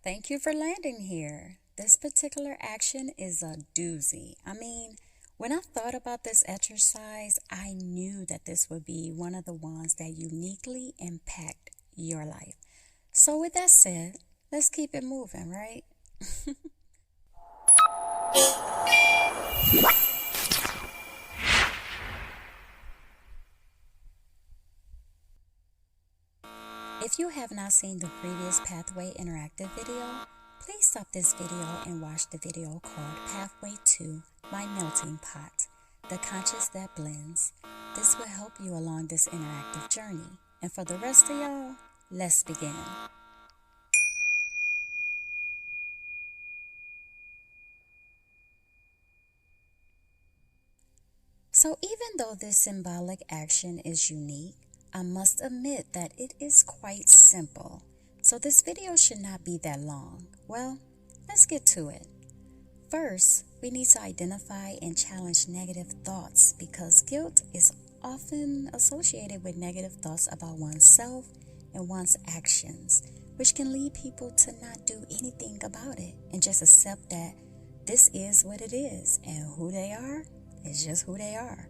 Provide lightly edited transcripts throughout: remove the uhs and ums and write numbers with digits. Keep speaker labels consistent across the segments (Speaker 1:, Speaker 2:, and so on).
Speaker 1: Thank you for landing here. This particular action is a doozy. When I thought about this exercise, I knew that this would be one of the ones that uniquely impact your life. So, with that said, let's keep it moving, right? If you have not seen the previous Pathway Interactive video, please stop this video and watch the video called Pathway to My Melting Pot, the conscious that blends. This will help you along this interactive journey. And for the rest of y'all, let's begin. So even though this symbolic action is unique, I must admit that it is quite simple. So this video should not be that long. Well, let's get to it. First, we need to identify and challenge negative thoughts because guilt is often associated with negative thoughts about oneself and one's actions, which can lead people to not do anything about it and just accept that this is what it is and who they are is just who they are.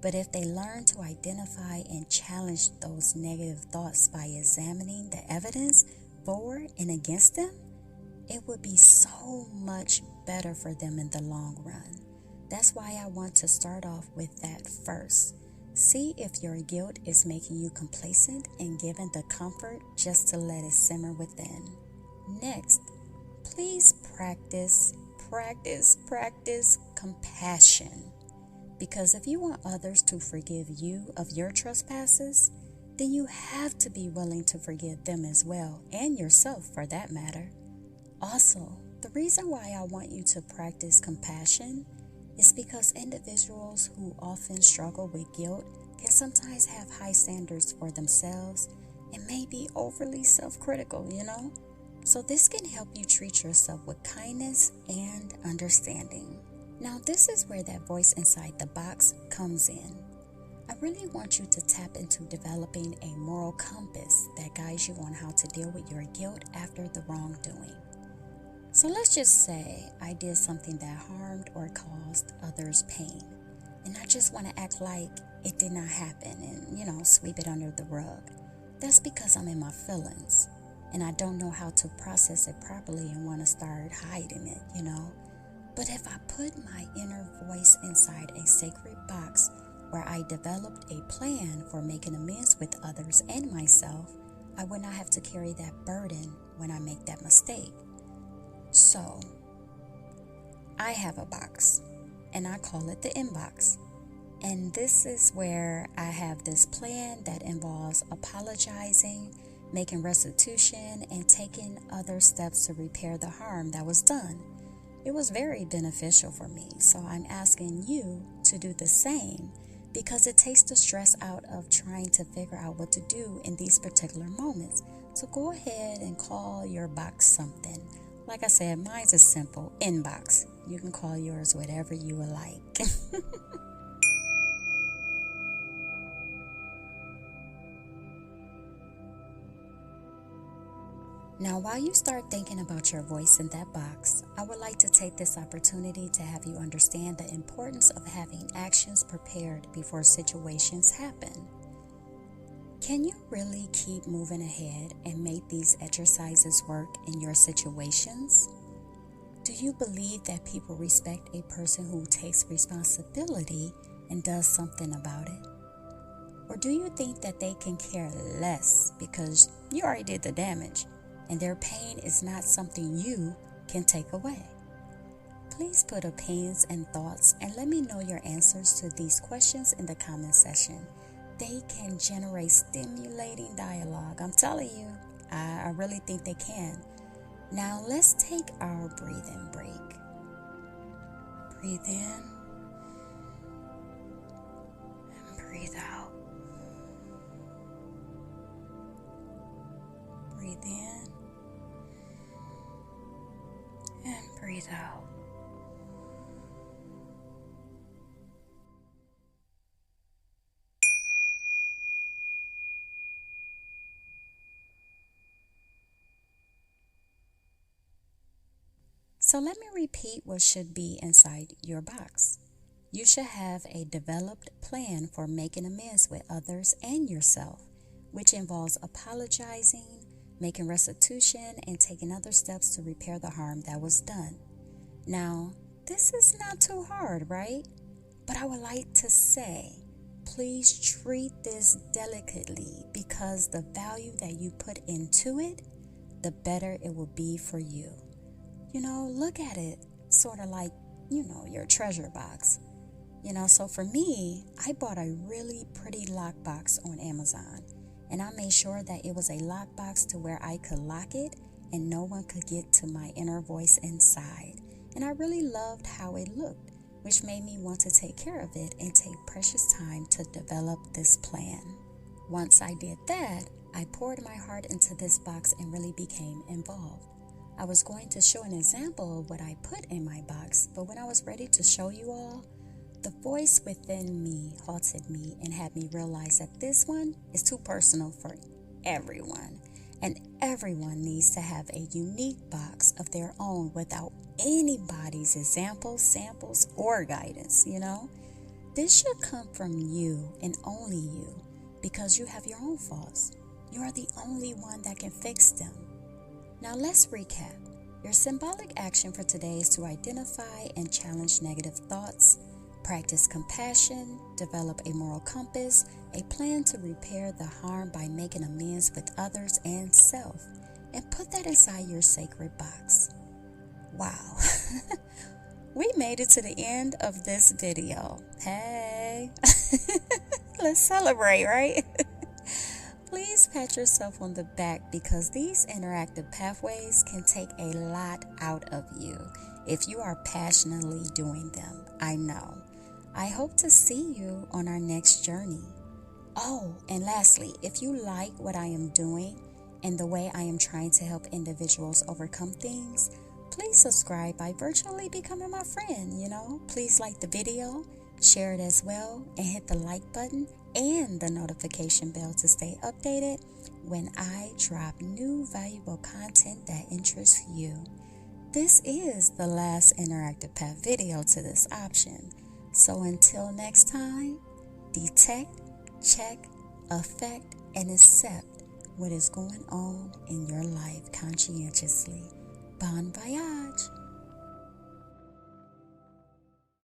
Speaker 1: But if they learn to identify and challenge those negative thoughts by examining the evidence for and against them, it would be so much better for them in the long run. That's why I want to start off with that first. See if your guilt is making you complacent and given the comfort just to let it simmer within. Next, please practice compassion. Because if you want others to forgive you of your trespasses, then you have to be willing to forgive them as well, and yourself for that matter. Also, the reason why I want you to practice compassion is because individuals who often struggle with guilt can sometimes have high standards for themselves and may be overly self-critical, So this can help you treat yourself with kindness and understanding. Now, this is where that voice inside the box comes in. I really want you to tap into developing a moral compass that guides you on how to deal with your guilt after the wrongdoing. So let's just say I did something that harmed or caused others pain, and I just want to act like it did not happen and, sweep it under the rug. That's because I'm in my feelings, and I don't know how to process it properly and want to start hiding it. But if I put my inner voice inside a sacred box where I developed a plan for making amends with others and myself, I would not have to carry that burden when I make that mistake. So, I have a box, and I call it the inbox. And this is where I have this plan that involves apologizing, making restitution, and taking other steps to repair the harm that was done. It was very beneficial for me, so I'm asking you to do the same because it takes the stress out of trying to figure out what to do in these particular moments. So go ahead and call your box something. Like I said, mine's is simple, inbox. You can call yours whatever you would like. Now, while you start thinking about your voice in that box, I would like to take this opportunity to have you understand the importance of having actions prepared before situations happen. Can you really keep moving ahead and make these exercises work in your situations? Do you believe that people respect a person who takes responsibility and does something about it? Or do you think that they can care less because you already did the damage and their pain is not something you can take away? Please put opinions and thoughts and let me know your answers to these questions in the comment section. They can generate stimulating dialogue. I'm telling you, I really think they can. Now let's take our breathing break. Breathe in and breathe out. Breathe in and breathe out. So let me repeat what should be inside your box. You should have a developed plan for making amends with others and yourself, which involves apologizing, making restitution, and taking other steps to repair the harm that was done. Now, this is not too hard, right? But I would like to say, please treat this delicately, because the value that you put into it, the better it will be for you. Look at it sort of like, your treasure box. So for me, I bought a really pretty lockbox on Amazon, and I made sure that it was a lockbox to where I could lock it and no one could get to my inner voice inside. And I really loved how it looked, which made me want to take care of it and take precious time to develop this plan. Once I did that, I poured my heart into this box and really became involved. I was going to show an example of what I put in my box, but when I was ready to show you all, the voice within me halted me and had me realize that this one is too personal for everyone, and everyone needs to have a unique box of their own without anybody's examples, samples, or guidance. This should come from you and only you, because you have your own faults. You are the only one that can fix them. Now let's recap. Your symbolic action for today is to identify and challenge negative thoughts, practice compassion, develop a moral compass, a plan to repair the harm by making amends with others and self, and put that inside your sacred box. Wow, we made it to the end of this video. Hey, let's celebrate, right? Please pat yourself on the back, because these interactive pathways can take a lot out of you if you are passionately doing them. I know. I hope to see you on our next journey. Oh, and lastly, if you like what I am doing and the way I am trying to help individuals overcome things, please subscribe by virtually becoming my friend. Please like the video, share it as well, and hit the like button and the notification bell to stay updated when I drop new valuable content that interests you. This is the last interactive path video to this option. So until next time, detect, check, affect, and accept what is going on in your life conscientiously. Bon voyage.